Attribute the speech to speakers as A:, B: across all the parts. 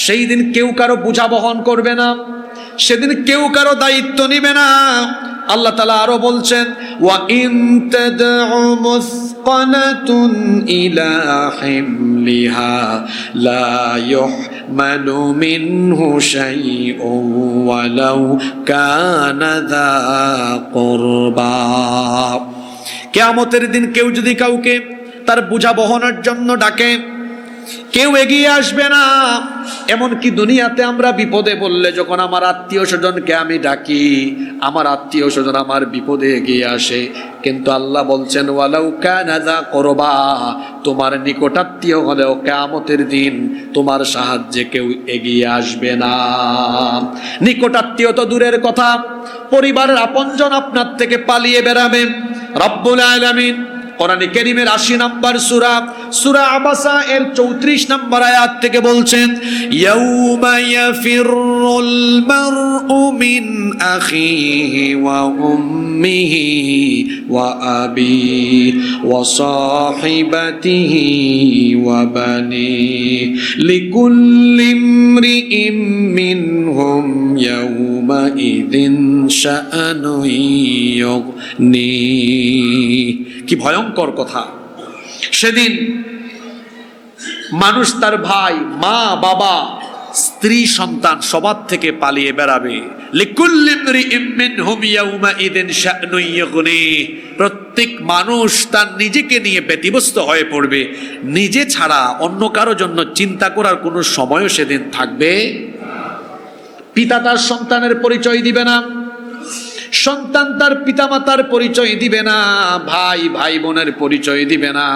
A: সেই দিন কেউ কারো বোঝা বহন করবে না, সেদিন কেউ কারো দায়িত্ব নিবে না। আল্লাহ তাআলা আরো বলছেন, ওয়া ইন তাদউ মুসকালাতুন ইলা হিমলিহা লা ইউহমালু মিনহু শাইউন ওয়ালাউ কানা যা কুরবা। কিয়ামতের দিন কেউ যদি কাউকে তার বোঝা বহনের জন্য ডাকে, কেউ এগিয়ে আসবে না। এমনকি দুনিয়াতে আমরা বিপদে বললে, যখন আমার আত্মীয় স্বজনকে আমি ডাকি, আমার আত্মীয় স্বজন আমার বিপদে এগিয়ে আসে, কিন্তু আল্লাহ বলছেন ওয়ালাউ কানা যা কুরবা, তোমার নিকটাত্মীয় হলেও কিয়ামতের দিন তোমার সাহায্যে কেউ এগিয়ে আসবে না। নিকটাত্মীয় তো দূরের কথা, পরিবারের আপনজন আপনার থেকে পালিয়ে বেড়াবে। রব্বুল আলামিন কোরআনে কারীমের ৮০ নম্বর সূরা আবাসা এর ৩৪ নম্বর আয়াত থেকে বলছেন, ইয়াউমা ইয়াফিরুল মারউ মিন আখিহি ওয়া উম্মিহি ওয়া আবিহি ওয়া সাহিবাতিহি ওয়া বানিহি লিকুল্লি ইমরিইম মিনহুম ইয়াউমা ইযিন শাআনুন ইউগনি। কি ভয়ঙ্কর কথা! সেদিন মানুষ তার ভাই, মা, বাবা, স্ত্রী, সন্তান সবার থেকে পালিয়ে বেড়াবে। লিকুল্লি ইমরিইম মিনহুম ইয়াউমা ইযিন শাআনুন ইউগনি। প্রত্যেক মানুষ তার নিজেকে নিয়ে ব্যতিব্যস্ত হয়ে পড়বে। নিজে ছাড়া অন্য কারোর জন্য চিন্তা করার কোনো সময়ও সেদিন থাকবে। পিতা তার সন্তানের পরিচয় দিবে না, সন্তান তার পিতামাতার পরিচয় দিবে না, ভাই ভাই বোনের পরিচয় দিবে না।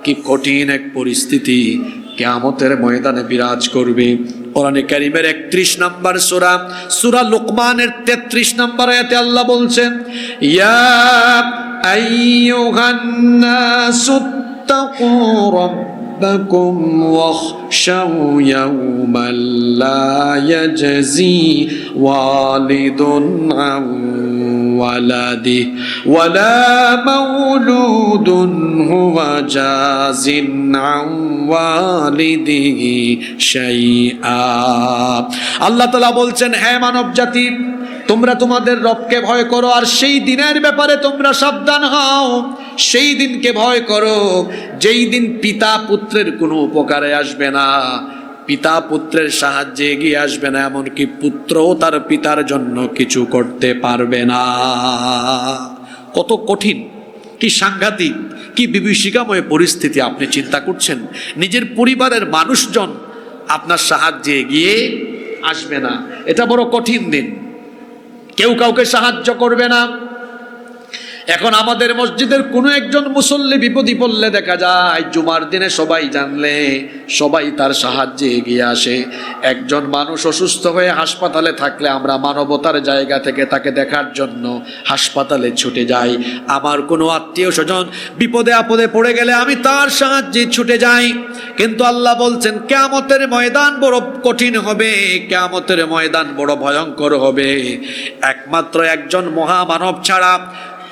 A: কি কঠিন এক পরিস্থিতি কিয়ামতের ময়দানে বিরাজ করবে। কোরআনে কারীমের ৩১ নম্বর সূরা লুকমানের ৩৩ নম্বর আয়াতে আল্লাহ বলছেন, ইয়া আইয়ুহান নাসুত্তাকু রাব্বাকুম ওয়াখশাউ ইয়াওমান লা ইয়াজজি ওয়ালিদুন আন ওয়ালাদিহি ওয়ালা মাউলুদুন হুয়া জাযিন আন ওয়ালিদিহি শাইআ। আল্লাহ তাআলা বলছেন, হে মানব জাতি, তোমরা তোমাদের রবকে ভয় করো, আর সেই দিনের ব্যাপারে তোমরা সাবধান হও। সেই দিনকে ভয় করো যেই দিন পিতা পুত্রের কোনো উপকারে আসবে না, পিতা পুত্রের সাহায্যে এগিয়ে আসবে না, এমনকি পুত্রও তার পিতার জন্য কিছু করতে পারবে না। কত কঠিন, কি সাংঘাতিক, কি বিভীষিকাময় পরিস্থিতি! আপনি চিন্তা করছেন, নিজের পরিবারের মানুষজন আপনার সাহায্যে এগিয়ে আসবে না। এটা বড় কঠিন দিন, কেউ কাউকে সাহায্য করবে না। এখন আমাদের মসজিদের কোনো একজন মুসল্লি বিপদে পড়লে দেখা যায় জুমার দিনে সবাই জানলে সবাই তার সাহায্যে এগিয়ে আসে। একজন মানুষ অসুস্থ হয়ে হাসপাতালে থাকলে আমরা মানবতার জায়গা থেকে তাকে দেখার জন্য হাসপাতালে ছুটে যাই। আমার কোনো আত্মীয় স্বজন বিপদে আপদে পড়ে গেলে আমি তার সাহায্যে ছুটে যাই। কিন্তু আল্লাহ বলছেন কিয়ামতের ময়দান বড় কঠিন হবে, কিয়ামতের ময়দান বড় ভয়ঙ্কর হবে। একমাত্র একজন মহামানব ছাড়া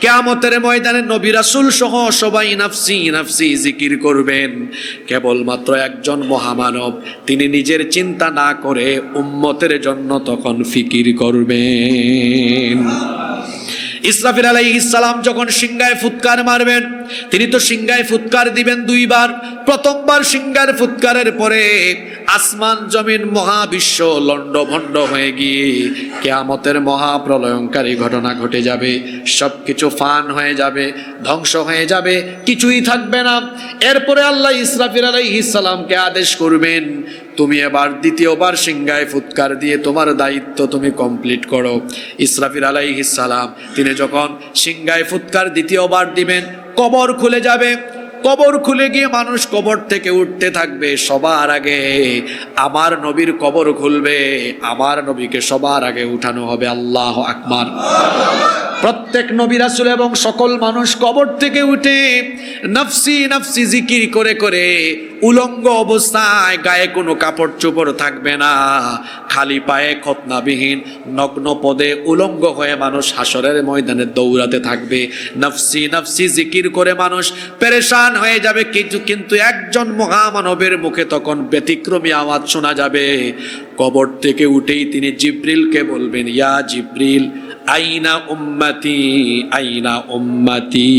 A: কিয়ামতের ময়দানে নবী রাসূল সহ সবাই নাফসি নাফসি জিকির করবেন। কেবলমাত্র একজন মহামানব, তিনি নিজের চিন্তা না করে উম্মতের জন্য তখন ফিকির করবেন। ইসরাফিল আলাইহিস সালাম যখন সিংহায় ফুৎকার মারবেন, তিনি তো সিংহায় ফুৎকার দিবেন দুইবার। প্রথমবার সিংহার ফুৎকারের পরে আসমান জমিন মহাবিশ্ব লণ্ডভণ্ড হয়ে গিয়ে কিয়ামতের মহাপ্রলয়ঙ্কারী ঘটনা ঘটে যাবে। সবকিছু ফান হয়ে যাবে, ধ্বংস হয়ে যাবে, কিছুই থাকবে না। এরপরে আল্লাহ ইসরাফিল আলাইহিস সালামকে আদেশ করবেন, তুমি এবার দ্বিতীয়বার সিংহায় ফুৎকার দিয়ে তোমার দায়িত্ব তুমি কমপ্লিট করো। ইসরাফিল আলাইহিস সালাম তিনি যখন সিংহায় ফুৎকার দ্বিতীয়বার দিবেন, কবর খুলে যাবে। কবর খুলে গিয়ে মানুষ কবর থেকে উঠতে থাকবে। সবার আগে আমার নবীর কবর খুলবে, আমার নবীকে সবার আগে উঠানো হবে। আল্লাহু আকবার। প্রত্যেক নবী রাসূল এবং সকল মানুষ কবর থেকে উঠে নফসি নফসি জিকির করে করে উলঙ্গ অবস্থায়, গায়ে কোনো কাপড় চোপড় থাকবে না, খালি পায়ে খতনাবিহীন নগ্ন পদে উলঙ্গ হয়ে মানুষ হাসরের ময়দানে দৌড়াতে থাকবে। নফসি নফসি জিকির করে মানুষ পেরেশান হয়ে যাবে, কিন্তু একজন মহামানবের মুখে তখন ব্যতিক্রমী আওয়াজ শোনা যাবে। কবর থেকে উঠেই তিনি জিব্রিলকে বলবেন, ইয়া জিব্রিল আইনা উম্মতি আইনা উম্মতি।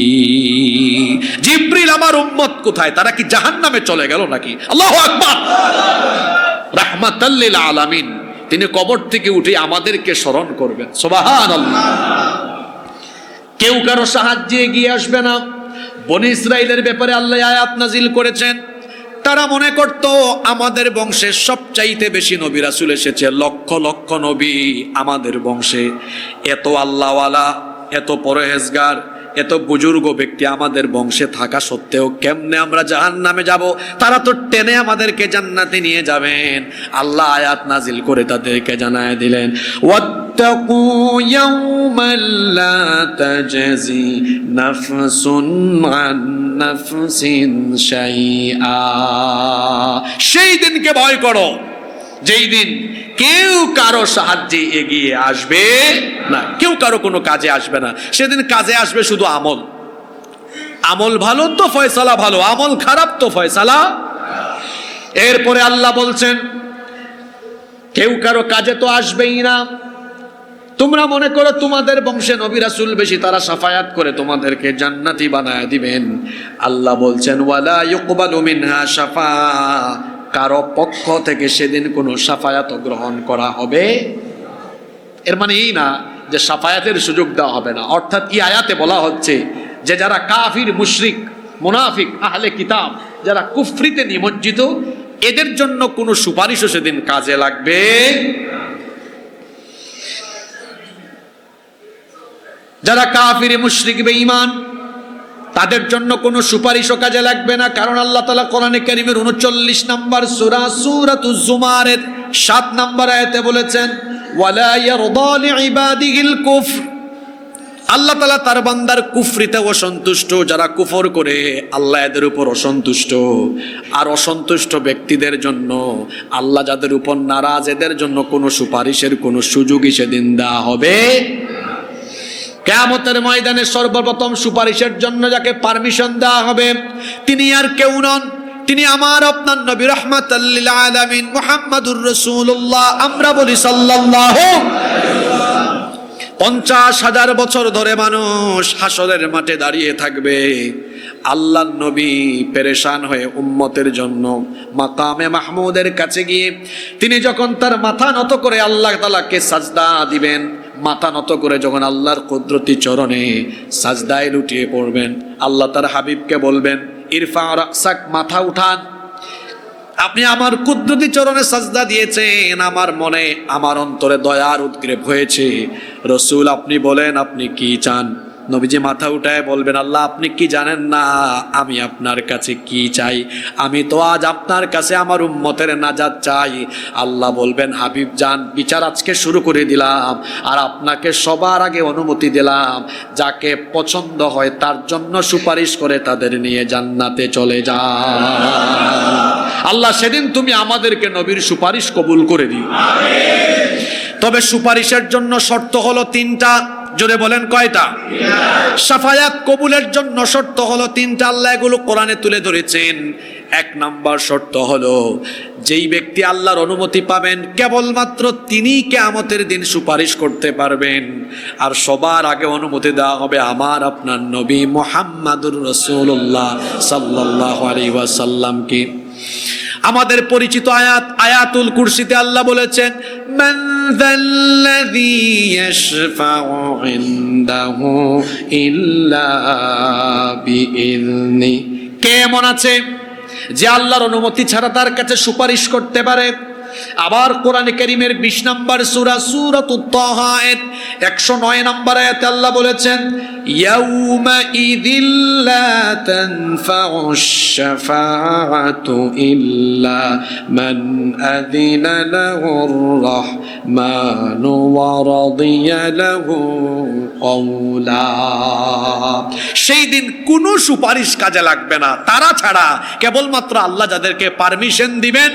A: জিব্রিল, আমার উম্মত কোথায়? তারা কি জাহান্নামে চলে গেল নাকি? আল্লাহু আকবার। রাহমাতাল লিল আলামিন। তিনি কবর থেকে উঠে আমাদেরকে স্মরণ করবেন। সুবহানাল্লাহ। কেউ কারো সাহায্যে এগিয়ে আসবে না। বনি ইসরাইলের ব্যাপারে আল্লাহ আয়াত নাজিল করেছেন। তারা মনে করত আমাদের বংশে সবচাইতে বেশি নবী রাসূল এসেছে, লক্ষ লক্ষ নবী আমাদের বংশে। এত আল্লাহওয়ালা, এত পরহেজগার, এত বুজুর্গ ব্যক্তি আমাদের বংশে থাকা সত্ত্বেও কেমনে আমরা জাহান্নামে যাব? তারা তো টেনে আমাদেরকে জান্নাতে নিয়ে যাবেন। আল্লাহ আয়াত নাজিল করে তাদেরকে জানায় দিলেন, ওয়াত্তাকু ইয়াওমান লা তাজজি নাফসুন আন নাফসিন শাইআ। সেই দিনকে ভয় করো যেই দিন কেউ কারো সাহায্যে এগিয়ে আসবে না, কেউ কারো কোনো কাজে আসবে না। সেদিন কাজে আসবে শুধু আমল। আমল ভালো তো ফয়সালা ভালো, আমল খারাপ তো ফয়সালা। এরপরে আল্লাহ বলছেন, কেউ কারো কাজে তো আসবেই না। তোমরা মনে করো তোমাদের বংশে নবী রাসূল বেশি, তারা শাফায়াত করে তোমাদেরকে জান্নাতি বানায় দিবেন। আল্লাহ বলছেন, ওয়ালা ইউকবালু মিনহা শাফা। কারো পক্ষ থেকে সেদিন কোনো শাফায়াত গ্রহণ করা হবে। এর মানে এই না যে শাফায়াতের সুযোগ দেওয়া হবে না। অর্থাৎ এই আয়াতে বলা হচ্ছে যে যারা কাফির, মুশরিক, মুনাফিক, আহলে কিতাব, যারা কুফরিতে নিমজ্জিত, এদের জন্য কোনো সুপারিশও সেদিন কাজে লাগবে। যারা কাফির, মুশরিক, বেঈমান, তাদের জন্য কোনো সুপারিশও কাজে লাগবে না। কারণ আল্লাহ তাআলা কোরআনে কারীমের 39 নম্বর সূরা সূরাতুজ জুমারের 7 নম্বর আয়াতে বলেছেন, ওয়ালা ইয়ারদা লিইবাদিহিল কুফর। আল্লাহ তাআলা তার বান্দার কুফরিতে অসন্তুষ্ট। যারা কুফর করে আল্লাহ এদের উপর অসন্তুষ্ট। আর অসন্তুষ্ট ব্যক্তিদের জন্য, আল্লাহ যাদের উপর নারাজ, এদের জন্য কোনো সুপারিশের কোনো সুযোগই সেদিন দেওয়া হবে। কিয়ামতের ময়দানে সর্বপ্রথম সুপারিশের জন্য যাকে পারমিশন দেওয়া হবে তিনি আর কেউ নন, তিনি আমার আপনার নবী রাহমাতাল লিল আলামিন মুহাম্মাদুর রাসূলুল্লাহ। আমরা বলি সাল্লাল্লাহু। 50,000 বছর ধরে মানুষ হাসরের মাঠে দাঁড়িয়ে থাকবে। আল্লাহর নবী পেরেশান হয়ে উম্মতের জন্য মাকামে মাহমুদের কাছে গিয়ে তিনি যখন তার মাথা নত করে আল্লাহ তাআলাকে সাজদা দিবেন, মাথা নত করে যখন আল্লাহর কুদরতি চরণে সাজদায় লুটিয়ে পড়বেন, আল্লাহ তার হাবিবকে বলবেন, ইরফা রাসাক, মাথা উঠান। আপনি আমার কুদরতি চরণে সাজদা দিয়েছেন, আমার মনে, আমার অন্তরে দয়ার উদ্গ্রীব হয়েছে। রাসূল, আপনি বলেন আপনি কি চান? নবীজি মাথা উঠায় বলবেন, আল্লাহ আপনি কি জানেন না আমি আপনার কাছে কি চাই? আমি তো আজ আপনার কাছে আমার উম্মতের নাজাত চাই। আল্লাহ বলবেন, হাবিব যান, বিচার আজকে শুরু করে দিলাম, আর আপনাকে সবার আগে অনুমতি দিলাম, যাকে পছন্দ হয় তার জন্য সুপারিশ করে তাদের নিয়ে জান্নাতে চলে যান। আল্লাহ সেদিন তুমি আমাদেরকে নবীর সুপারিশ কবুল করে দিও। তবে সুপারিশের জন্য শর্ত হলো 3টা। জোরে বলেন কয়টা? শাফায়াত কবুলের জন্য শর্ত হলো 3টা। আল্লাহ এগুলো কোরআনে তুলে ধরেছেন। 1 নম্বর শর্ত হলো, যেই ব্যক্তি আল্লাহর অনুমতি পাবেন কেবলমাত্র তিনিই কিয়ামতের দিন সুপারিশ করতে পারবেন। আর সবার আগে অনুমতি দেওয়া হবে আমার আপনার নবী মুহাম্মাদুর রাসূলুল্লাহ সাল্লাল্লাহু আলাইহি ওয়াসাল্লামকে। আমাদের পরিচিত আয়াত, আয়াতুল কুরসিতে আল্লাহ বলেছেন, মান যাল্লাযী ইয়াশফাউ ইনদাহু ইল্লা বিইযনি। কে এমন আছে যে আল্লাহর অনুমতি ছাড়া তার কাছে সুপারিশ করতে পারে? আবার কোরআনে কারীমের 20 নম্বর সূরা সূরাতুত তাহা 109 নম্বর আয়াতে আল্লাহ বলেছেন, ইয়াউমা ইযিল লা তানফাউশ শাফাআতু ইল্লা মান আযিনা লাহুর রাহমানু ওয়া রাদিয়া লাহু কওলা। সেই দিন কোনো সুপারিশ কাজে লাগবে না, তারা ছাড়া কেবলমাত্র আল্লাহ যাদেরকে পারমিশন দিবেন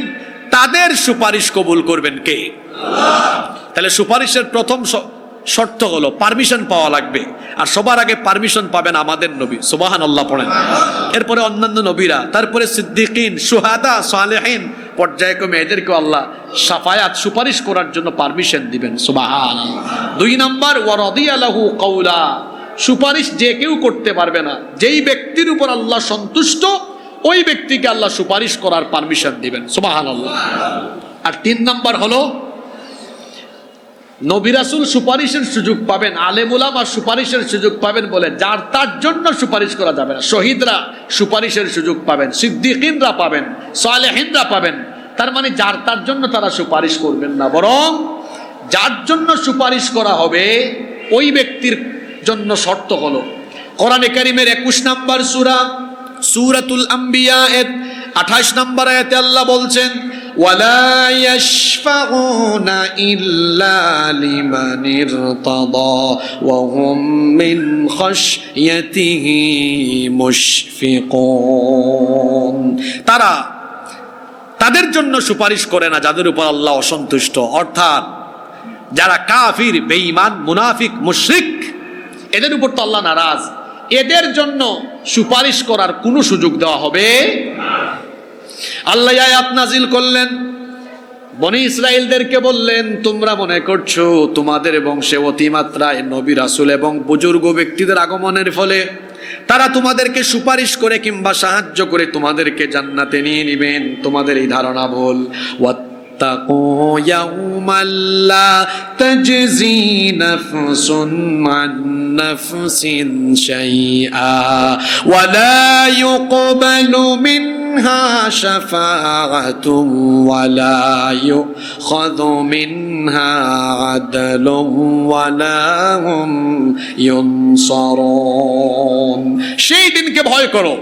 A: তাদের সুপারিশ কবুল করবেন কে? আল্লাহ। তাহলে সুপারিশের প্রথম শর্ত হলো পারমিশন পাওয়া লাগবে, আর সবার আগে পারমিশন পাবেন আমাদের নবী, সুবহানাল্লাহ পড়েন। এরপরে অন্যান্য নবীরা, তারপরে সিদ্দিকিন, শুহাদা, সালেহিন, পর্যায়ক্রমে এদেরকে আল্লাহ শাফায়াত সুপারিশ করার জন্য পারমিশন দিবেন, সুবহানাল্লাহ। 2 নম্বর ওয়া রাদিয়া লাহু কওলা, সুপারিশ যে কেউ করতে পারবে না, যেই ব্যক্তির উপর আল্লাহ সন্তুষ্ট ওই ব্যক্তিকে আল্লাহ সুপারিশ করার পারমিশন দিবেন, সুবহানাল্লাহ। আর 3 নম্বর হলো নবী রাসূল সুপারিশের সুযোগ পাবেন, আলেম উলামা সুপারিশের সুযোগ পাবেন বলে যার তার জন্য সুপারিশ করা যাবে না। শহীদরা সুপারিশের সুযোগ পাবেন, সিদ্দিকিনরা পাবেন, সালেহিনরা পাবেন। তার মানে যার তার জন্য তারা সুপারিশ করবেন না, বরং যার জন্য সুপারিশ করা হবে ওই ব্যক্তির জন্য শর্ত হলো কোরআনে কারীমের 21 নম্বর সূরা সূরাতুল আম্বিয়া 28 নম্বর আয়াতে আল্লাহ বলছেন, ওয়ালা ইয়াশফাউনা ইল্লা লিমান ইরতাদা ওয়া হুম মিন খাশইয়াতিহি মুশফিকুন। তারা তাদের জন্য সুপারিশ করে না যাদের উপর আল্লাহ অসন্তুষ্ট, অর্থাৎ যারা কাফির, বেঈমান, মুনাফিক, মুশরিক, এদের উপর তো আল্লাহ নারাজ, এদের জন্য সুপারিশ করার কোনো সুযোগ দেওয়া হবে না। আল্লাহ আয়াত নাজিল করলেন, বনি ইসরাইলদেরকে বললেন, তোমরা মনে করছো তোমাদের বংশে অতিমাত্রায় নবী রাসূল এবং বুজুর্গ ব্যক্তিদের আগমনের ফলে তারা তোমাদেরকে সুপারিশ করে কিংবা সাহায্য করে তোমাদেরকে জান্নাতে নিয়ে নেবেন। তোমাদের এই ধারণা ভুল। واتقوا يوما لا تجزي نفس عن نفس شيئا ولا يقبل منها شفاعة ولا يؤخذ منها عدل ولا هم ينصرون। সেই দিনকে ভয় করো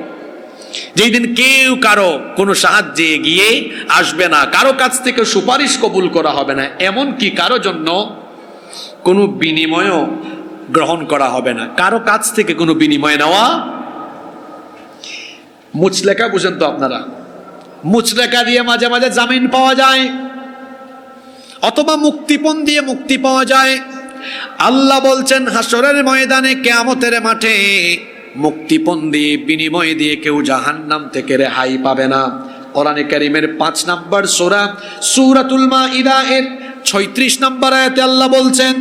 A: যেই দিন কেউ কারো কোনো সাহায্যে এগিয়ে আসবে না, কারো কাছ থেকে সুপারিশ কবুল করা হবে না, এমন কি কারো জন্য কোনো বিনিময়ও গ্রহণ করা হবে না, কারো কাছ থেকে কোনো বিনিময় নেওয়া। মুচলেকা বুঝেন তো আপনারা, মুচলেকা দিয়ে মাঝে মাঝে জামিন পাওয়া যায় অথবা মুক্তিপণ দিয়ে মুক্তি পাওয়া যায়। আল্লাহ বলছেন হাসরের ময়দানে, কিয়ামতের মাঠে মুক্তিপণ দিয়ে, বিনিময় দিয়ে কেউ জাহান্নাম থেকে রেহাই পাবে না। কোরআনে কারীমের 5 নম্বর সূরা সূরাতুল মাইদা 36 নম্বর আয়াতে আল্লাহ বলছেন,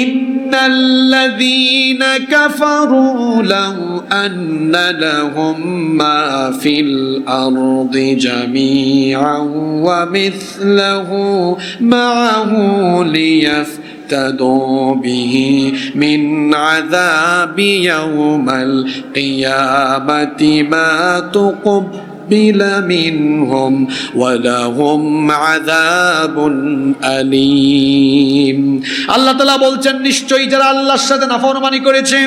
A: ইন্নাল্লাযীনা কাফারু লাউ আন্না লাহুম মা ফিল আরদি জামিআন ওয়া মিসলাহু মাআহু লিয়াফতাদু বিহি মিন আযাবি ইয়াউমাল কিয়ামাতি মা তুকব্বিল মিনহুম ওয়া লাহুম আযাবুন আলীম। আল্লাহ তাআলা বলছেন, নিশ্চয়ই যারা আল্লাহর সাথে নাফরমানি করেছে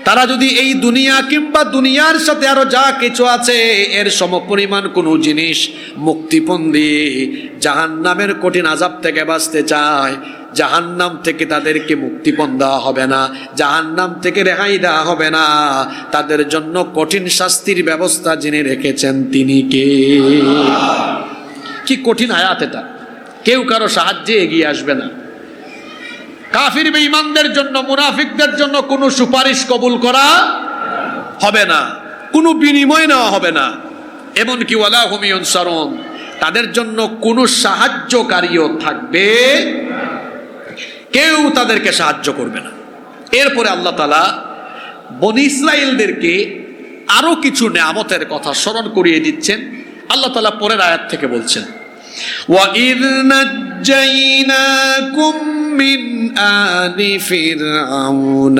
A: তারা যদি এই দুনিয়া কিংবা দুনিয়ার সাথে আরো যা কিছু আছে এর সমপরিমাণ কোনো জিনিস মুক্তিপণ দিয়ে জাহান্নামের কঠিন আযাব থেকে বাঁচতে চায়, জাহান্নাম থেকে তাদেরকে মুক্তিপণ দেওয়া হবে না, জাহান্নাম থেকে রেহাই দেওয়া হবে না। তাদের জন্য কঠিন শাস্তির ব্যবস্থা যিনি রেখেছেন তিনি কে? কি কঠিন আয়াত এটা! কেউ কারো সাহায্যে এগিয়ে আসবে না। কাফির বেঈমানদের জন্য, মুনাফিকদের জন্য কোনো সুপারিশ কবুল করা হবে না, কোনো বিনিময় নেওয়া হবে না। এমনকি ওয়ালা হুম ইউনসারুন, তাদের জন্য কোনো সাহায্যকারীও থাকবে, কেউ তাদেরকে সাহায্য করবে না। এরপরে আল্লাহ তাআলা বনি ইসরাইলদেরকে আরো কিছু নেয়ামতের কথা স্মরণ করিয়ে দিচ্ছেন। আল্লাহ তাআলা পরের আয়াত থেকে বলছেন, وَإِذْ نَجَّيْنَاكُمْ مِنْ آلِ فِرْعَوْنَ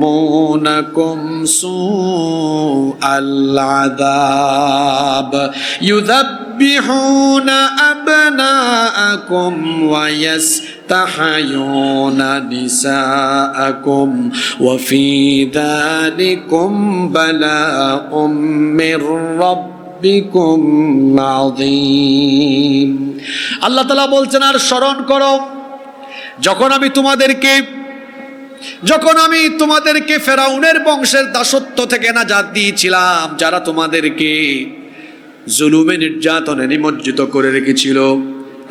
A: يَسُومُونَكُمْ سُوءَ الْعَذَابِ يُذَبِّحُونَ أَبْنَاءَكُمْ নিসাআকুম ওয়া ইয়াস্তাহয়ুনা নিসাআকুম ওয়া ফি যালিকুম বালাউম মির রাব্বিকুম আযীম। আল্লাহ তাআলা বলছেন, আর স্মরণ করো যখন আমি তোমাদেরকে ফেরাউনের বংশের দাসত্ব থেকে নাজাত দিয়েছিলাম, যারা তোমাদেরকে জুলুমে নির্যাতনে নিমজ্জিত করে রেখেছিল,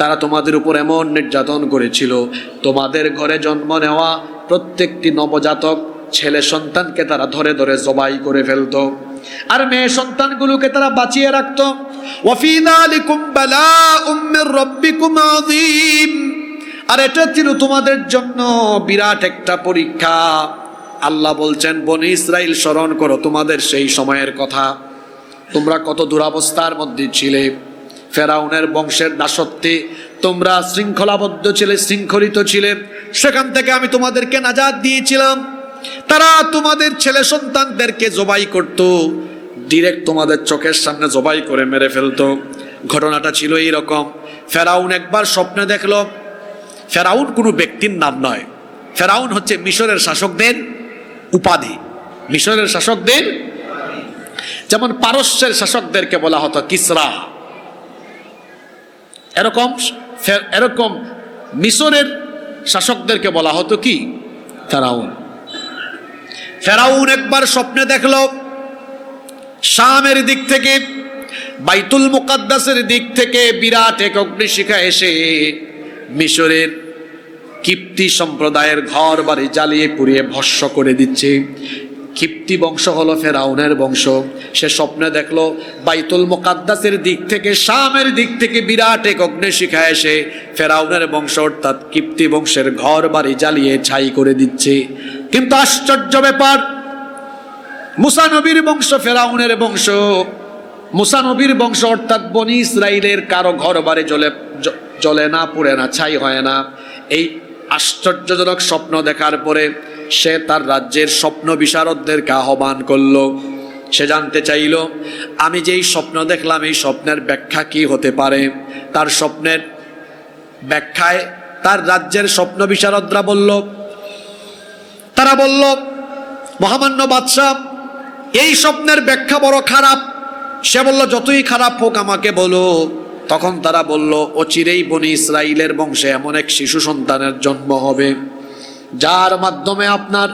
A: তারা তোমাদের উপর এমন নির্যাতন করেছিল, তোমাদের ঘরে জন্ম নেওয়া প্রত্যেকটি নবজাতক ছেলে সন্তানকে তারা ধরে ধরে জবাই করে ফেলতো, আর মেয়ে সন্তানগুলোকে তারা বাঁচিয়ে রাখতো। ওয়া ফী যালিকুম বালাউম মির রাব্বিকুম আযীম, আর এটা ছিল তোমাদের জন্য বিরাট একটা পরীক্ষা। আল্লাহ বলছেন, বনি ইসরাইল স্মরণ করো তোমাদের সেই সময়ের কথা, তোমরা কত দুরবস্থার মধ্যে ছিলে, ফেরাউনের বংশের দাসত্বে তোমরা শৃঙ্খলাবদ্ধ ছিলে, শৃঙ্খলিত ছিলে, সেখান থেকে আমি তোমাদেরকে নাজাত দিয়েছিলাম। তারা তোমাদের ছেলে সন্তানদেরকে জবাই করত, ডিরেক্ট তোমাদের চোখের সামনে জবাই করে মেরে ফেলতো। ঘটনাটা ছিল এইরকম, ফেরাউন একবার স্বপ্নে দেখলো, ফেরাউন কোনো ব্যক্তির নাম নয়, ফেরাউন হচ্ছে মিশরের শাসকদের উপাধি। মিশরের শাসকদের, যেমন পারস্যের শাসকদেরকে বলা হতো কিসরা, এরকম মিশরের শাসকদেরকে বলা হতো কি, ফেরাউন। ফেরাউন একবার স্বপ্নে দেখলো শামের দিক থেকে, বাইতুল মুকাদ্দাসের দিক থেকে বিরাট এক অগ্নিশিখা এসে মিশরের কিপ্তি সম্প্রদায়ের ঘর বাড়ি জ্বালিয়ে পুড়িয়ে ভস্ম করে দিচ্ছে। কিপ্তি বংশ হলো ফেরাউনের বংশ। সে স্বপ্নে দেখলো বাইতুল মুকাদ্দাসের দিক থেকে, শামের দিক থেকে বিরাট এক অগ্নিশিখা এসে ফেরাউনের বংশ অর্থাৎ কিপ্তি বংশের ঘর বাড়ি জ্বালিয়ে ছাই করে দিচ্ছে। কিন্তু আশ্চর্য ব্যাপার, মুসা নবীর বংশ ফেরাউনের বংশ, মুসা নবীর বংশ অর্থাৎ বনি ইসরাইলের কারো ঘর বাড়ি জ্বলে না, পুড়ে না, ছাই হয় না। এই আশ্চর্যজনক স্বপ্ন দেখার পরে সে তার রাজ্যের স্বপ্ন বিশারদদেরকে আহ্বান করলো। সে জানতে চাইল, আমি যেই স্বপ্ন দেখলাম এই স্বপ্নের ব্যাখ্যা কি হতে পারে। তার স্বপ্নের ব্যাখ্যায় তার রাজ্যের স্বপ্ন বিশারদরা তারা বলল, মহামান্য বাদশাহ, এই স্বপ্নের ব্যাখ্যা বড় খারাপ। সে বলল, যতই খারাপ হোক আমাকে বলো। তখন তারা বলল, অচিরেই বনি ইসরাইলের বংশে এমন এক শিশু সন্তানের জন্ম হবে যার মাধ্যমে আপনার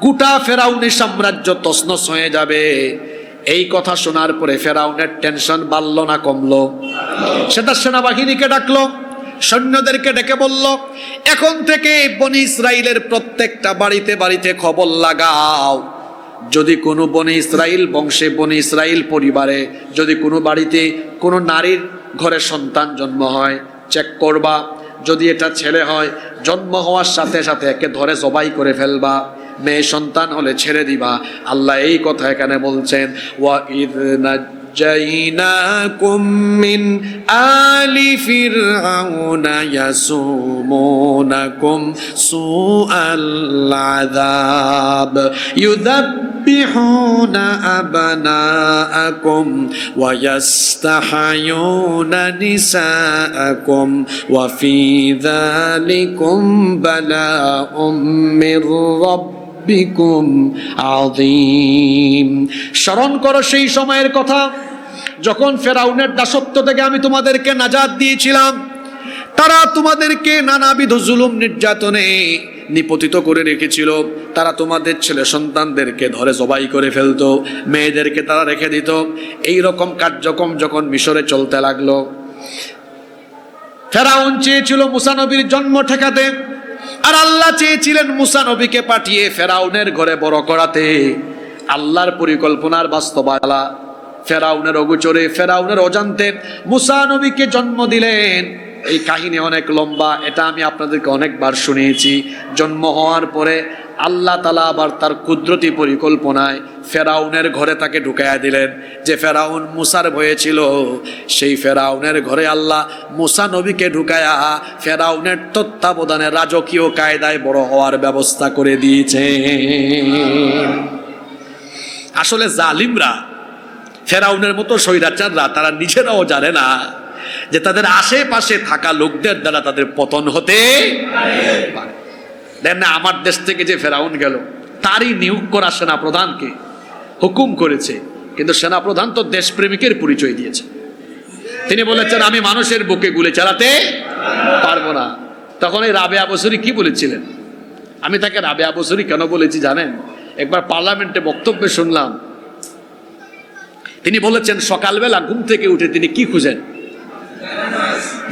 A: গোটা ফেরাউনি সাম্রাজ্য তছনছ হয়ে যাবে। এই কথা শোনার পরে ফেরাউনের টেনশন বাড়লো না কমলো? সে তার সেনাবাহিনীকে ডাকলো, সৈন্যদেরকে ডেকে বলল, এখন থেকে বনি ইসরাইলের প্রত্যেকটা বাড়িতে বাড়িতে খবর লাগাও, যদি কোনো বনি ইসরাইল বংশে, বনি ইসরাইল পরিবারে যদি কোনো বাড়িতে কোনো নারীর ঘরে সন্তান জন্ম হয়, চেক করবা। যদি এটা ছেলে হয়, জন্ম হওয়ার সাথে সাথে একে ধরে জবাই করে ফেলবা, মেয়ে সন্তান হলে ছেড়ে দিবা। আল্লাহ এই কথা এখানে বলছেন, ওয়া ইয নাজাইনাকুম মিন আলি ফিরআউনা ইয়াসুমুনাকুম সুআল আযাব ইউযাব্বিহুনা আবনাআকুম ওয়া ইয়াস্তাহয়ুনা নিসাআকুম ওয়া ফি যালিকুম বালাউম মির রাব্বিকুম আযীম। স্মরণ করো সেই সময়ের কথা যখন ফেরাউনের দাসত্ব থেকে আমি তোমাদেরকে নাজাত দিয়েছিলাম। তারা তোমাদেরকে নানাবিধ জুলুম নির্যাতনে নিপতিত করে রেখেছিল। তারা তোমাদের ছেলে সন্তানদেরকে ধরে জবাই করে ফেলতো, মেয়েদেরকে তারা রেখে দিত। এই রকম কার্যক্রম যখন মিশরে চলতে লাগলো, ফেরাউন চেয়েছিল মুসা নবীর জন্ম ঠেকাতে, আর আল্লাহ চেয়েছিলেন মুসা নবীকে পাঠিয়ে ফেরাউনের ঘরে বড় করাতে। আল্লাহর পরিকল্পনার বাস্তবায়লা ফেরাউনের অগোচরে, ফেরাউনের অজান্তে মুসা নবীকে জন্ম দিলেন। এই কাহিনী অনেক লম্বা, এটা আমি আপনাদেরকে অনেকবার শুনিয়েছি। জন্ম হওয়ার পরে আল্লাহ তাআলা আবার তার কুদরতি পরিকল্পনায় ফেরাউনের ঘরে তাকে ঢুকাইয়া দিলেন। যে ফেরাউন মুসার ভয়ে ছিল, সেই ফেরাউনের ঘরে আল্লাহ মুসা নবীকে ঢুকায়া ফেরাউনের তত্ত্বাবধানে রাজকীয় কায়দায় বড় হওয়ার ব্যবস্থা করে দিয়েছে। আসলে জালিমরা, ফেরাউনের মতো স্বৈরাচাররা, তারা নিজেরাও জানে না যে তাদের আশেপাশে থাকা লোকদের দ্বারা তাদের পতন হতে পারে। দেন না, আমার দেশ থেকে যে ফেরাউন গেল, তারই নিয়োগ করা সেনাপ্রধানকে হুকুম করেছে, কিন্তু সেনাপ্রধান তো দেশপ্রেমিকের পরিচয় দিয়েছে। তিনি বলেছেন আমি মানুষের বুকে গুলি চালাতে পারবো না। তখন এই রাবেয়া বসরি কি বলেছিলেন? আমি তাকে রাবেয়া বসরি কেন বলেছি জানেন? একবার পার্লামেন্টে বক্তব্যে শুনলাম, তিনি বলেছেন সকালবেলা ঘুম থেকে উঠে তিনি কি খুঁজেন?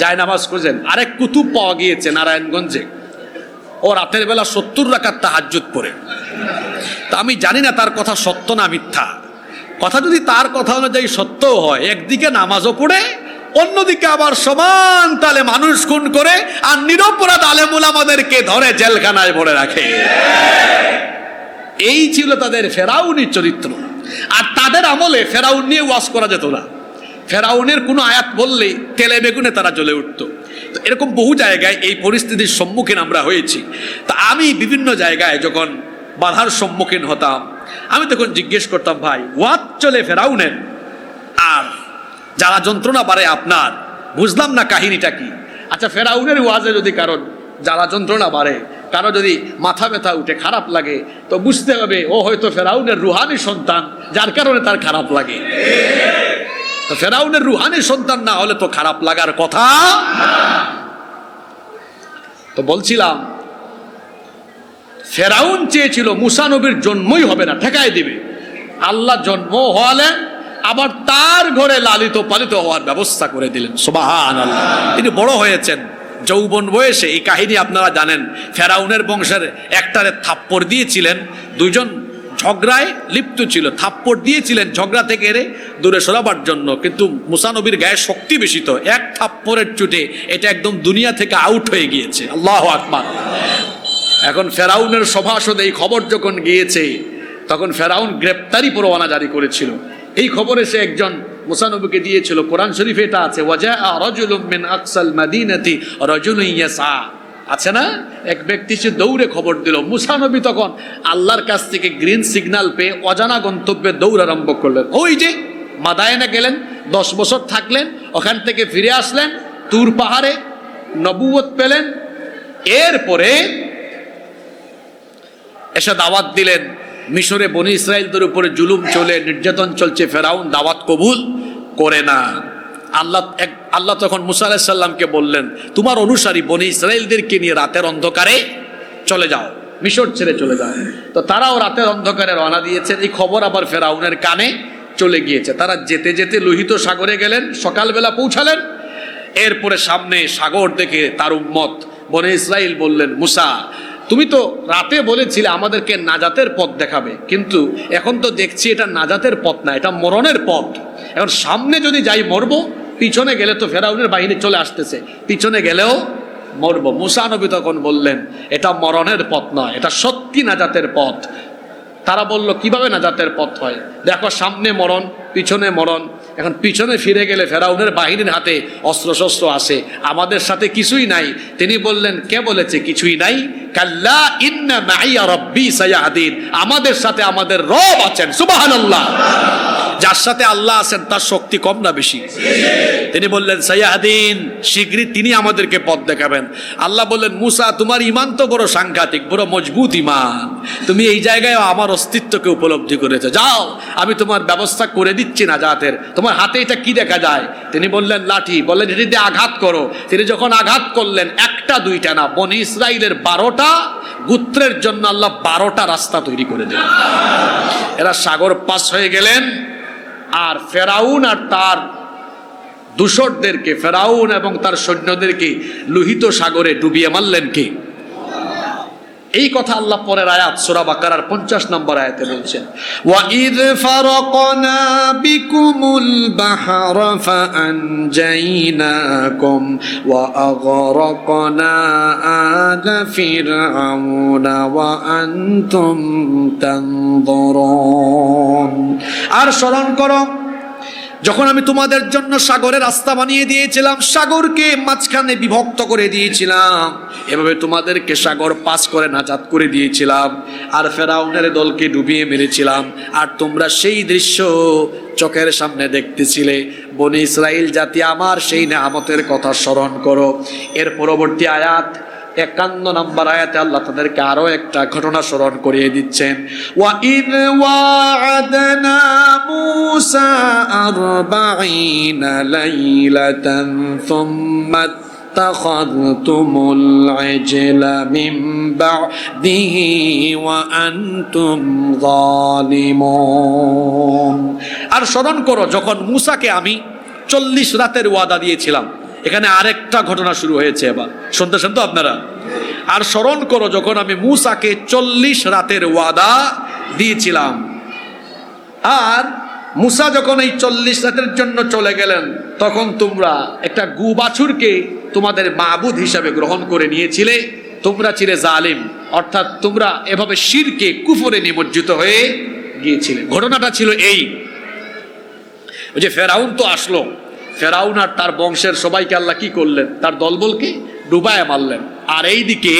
A: জায়নামাজ খুঁজেন। আরেক কুতুব পাওয়া গিয়েছে নারায়ণগঞ্জে, ও রাতের বেলা 70 রাকাত তাহাজ্জুদ পড়ে। তা আমি জানি না তার কথা সত্য না মিথ্যা। কথা যদি তার কথা অনুযায়ী সত্য হয়, একদিকে নামাজও পড়ে, অন্যদিকে আবার সমান তালে মানুষ খুন করে আর নিরপরাধ আলেমুল আমাদেরকে ধরে জেলখানায় ভরে রাখে। এই ছিল তাদের ফেরাউনি চরিত্র। আর তাদের আমলে ফেরাউন নিয়ে ওয়াজ করা যেত না। ফেরাউনের কোনো আয়াত বললেই তেলে বেগুনে তারা জ্বলে উঠত। তো এরকম বহু জায়গায় এই পরিস্থিতির সম্মুখীন আমরা হয়েছি। তা আমি বিভিন্ন জায়গায় যখন বাধার সম্মুখীন হতাম, আমি তখন জিজ্ঞেস করতাম, ভাই ওয়াজ চলে ফেরাউনের আর যারা যন্ত্রণা বাড়ে আপনার, বুঝলাম না কাহিনীটা কি। আচ্ছা, ফেরাউনের ওয়াজে যদি কারণ যারা যন্ত্রণা বাড়ে, কারো যদি মাথা ব্যথা উঠে, খারাপ লাগে, তো বুঝতে হবে ও হয়তো ফেরাউনের রুহানি সন্তান, যার কারণে তার খারাপ লাগে। তো ফেরাউনের রুহানি সন্তান না হলে তো খারাপ লাগার কথা। তো বলছিলাম, ফেরাউন চেয়েছিল মুসা নবীর জন্মই হবে না, ঠেকায় দিবে। আল্লাহ জন্ম হওয়ালেন, আবার তার ঘরে লালিত পালিত হওয়ার ব্যবস্থা করে দিলেন। সুবহানাল্লাহ। তিনি বড় হয়েছেন যৌবন বয়সে। এই কাহিনী আপনারা জানেন। ফেরাউনের বংশের একটারে থাপ্পড় দিয়েছিলেন, দুইজন ঝগড়ায় লিপ্ত ছিল, থাপ্পড় দিয়েছিলেন ঝগড়া থেকে এরে দূরে সরাবার জন্য। কিন্তু মুসা নবীর গায়ে শক্তি বেশি, তো এক থাপ্পড়ের চুটে এটা একদম দুনিয়া থেকে আউট হয়ে গিয়েছে। আল্লাহু আকবার। এখন ফেরাউনের সভাসদ এই খবর যখন গিয়েছে, তখন ফেরাউন গ্রেপ্তারি পরোয়ানা জারি করেছিল। এই খবরে সে একজন মুসা নবীকে দিয়েছিল। কোরআন শরীফে এটা আছে, ওয়াজাআ রাজুলুম মিন আকসাল মাদিনাতি রাজুলুন ইয়াসা, আছে না? এক ব্যক্তি সে দৌড়ে খবর দিল। মুসা নবী তখন আল্লাহর কাছ থেকে গ্রিন সিগন্যাল পেয়ে অজানা গন্তব্যে দৌড় আরম্ভ করলেন। ওই যে মাদায়েনে গেলেন, 10 বছর থাকলেন, ওখান থেকে ফিরে আসলেন, তুর পাহাড়ে নবুয়ত পেলেন। এরপরে এসে দাওয়াত দিলেন। মিশরে বনি ইসরায়েলদের উপরে জুলুম চলে, নির্যাতন চলছে, ফেরাউন দাওয়াত কবুল করে না। আল্লাহ তখন মুসা আলাইহিস সালামকে বললেন, তোমার অনুসারী বনি ইসরায়েলদেরকে নিয়ে রাতের অন্ধকারে চলে যাও, মিশর ছেড়ে চলে যাও। তো তারাও রাতের অন্ধকারে রওনা দিয়েছেন। এই খবর আবার ফেরাউনের কানে চলে গিয়েছে। তারা যেতে যেতে লোহিত সাগরে গেলেন, সকালবেলা পৌঁছালেন। এরপরে সামনে সাগর দেখে তার উম্মত বনি ইসরাইল বললেন, মুসা তুমি তো রাতে বলেছিলে আমাদেরকে নাজাতের পথ দেখাবে, কিন্তু এখন তো দেখছি এটা নাজাতের পথ না, এটা মরণের পথ। এখন সামনে যদি যাই মরবো, পিছনে গেলে তো ফেরাউনের বাহিনী চলে আসতেছে, পিছনে গেলেও মরবো। মুসা নবী তখন বললেন, এটা মরণের পথ নয়, এটা সত্যি নাজাতের পথ। তারা বলল, কিভাবে নাজাতের পথ হয়? দেখো সামনে মরণ, পিছনে মরণ। এখন পিছনে ফিরে গেলে ফেরাউনের বাহিনীর হাতে অস্ত্রশস্ত্র আসে, আমাদের সাথে কিছুই নাই। তিনি বললেন, কে বলেছে কিছুই নাই? কাল্লা ইন্না মাইয়া রাব্বি সায়াহদিন, আমাদের সাথে আমাদের রব আছেন। সুবহানাল্লাহ। যার সাথে আল্লাহ আছেন তার শক্তি কম না বেশি? তিনি বললেন, সায়াহদিন, শীঘ্রই তিনি আমাদেরকে পথ দেখাবেন। আল্লাহ বললেন, মুসা তোমার ঈমান তো বড় সাংঘাতিক, বড় মজবুত ঈমান, তুমি এই জায়গায় আমার অস্তিত্বকে উপলব্ধি করেছো। যাও, আমি তোমার ব্যবস্থা করে দিচ্ছি নাজাতের। তোমার হাতে এটা কি দেখা যায়? তিনি বললেন, লাঠি। বললেন, এটি দিয়ে আঘাত করো। তিনি যখন আঘাত করলেন, একটা দুইটা না, বনি ইসরাইলের 12টা গোত্রের জন্য আল্লাহ 12টা রাস্তা তৈরি করে দিলেন। এরা সাগর পাস হয়ে গেলেন। আর ফেরাউন আর তার দূষরদেরকে, ফেরাউন এবং তার সৈন্যদেরকে লোহিত সাগরে ডুবিয়ে মারলেন কি? এই কথা আল্লাহ পরের আয়াত সূরা বাকারার 50 নম্বর আয়াতে বলছেন, ওয়া ইয ফারাকনা বিকুমুল বাহরা ফাআনজাইনাকুম ওয়া আগরাকনা আলা ফিরআউনা ওয়া আনতুম তানজুরুন। আর স্মরণ করো যখন আমি তোমাদের জন্য সাগরের রাস্তা বানিয়ে দিয়েছিলাম, সাগরকে মাঝখানে বিভক্ত করে দিয়েছিলাম, এভাবে তোমাদেরকে সাগর পাস করে নাজাত করে দিয়েছিলাম, আর ফেরাউনের দলকে ডুবিয়ে মেরেছিলাম, আর তোমরা সেই দৃশ্য চোখের সামনে দেখতেছিলে। বনি ইসরাইল জাতি আমার সেই নেয়ামতের কথা স্মরণ করো। এর পরবর্তী আয়াত 51 নম্বর আয়াতে আল্লাহ তাদেরকে আরো একটা ঘটনা স্মরণ করিয়ে দিচ্ছেন। ওয়াইদ ওয়া'আদনা মূসা 40 লাইলাতান সুম্মা ইত্তাখাযতুমুল ইজলা মিন বা'দিহি ওয়া আনতুম যালিমুন। আর স্মরণ করো যখন মূসাকে আমি 40 রাতের ওয়াদা দিয়েছিলাম। এখানে আরেকটা ঘটনা শুরু হয়েছে, এবার শুনতেছেন তো আপনারা। আর স্মরণ করো যখন আমি মূসাকে 40 রাতের ওয়াদা দিয়েছিলাম, আর মূসা যখন এই 40 রাতের জন্য চলে গেলেন, তখন তোমরা একটা গু বাছুরকে তোমাদের মাবুদ হিসাবে গ্রহণ করে নিয়েছিলে। তোমরা ছিলে জালিম, অর্থাৎ তোমরা এভাবে শিরকে কুফরে নিমজ্জিত হয়ে গিয়েছিলে। ঘটনাটা ছিল এই, ওই যে ফেরাউন তো আসলো, ফেরাউন আর তার বংশের সবাইকে আল্লাহ কি করলেন? তার দলবলকে ডুবায় মারলেন। আর এইদিকে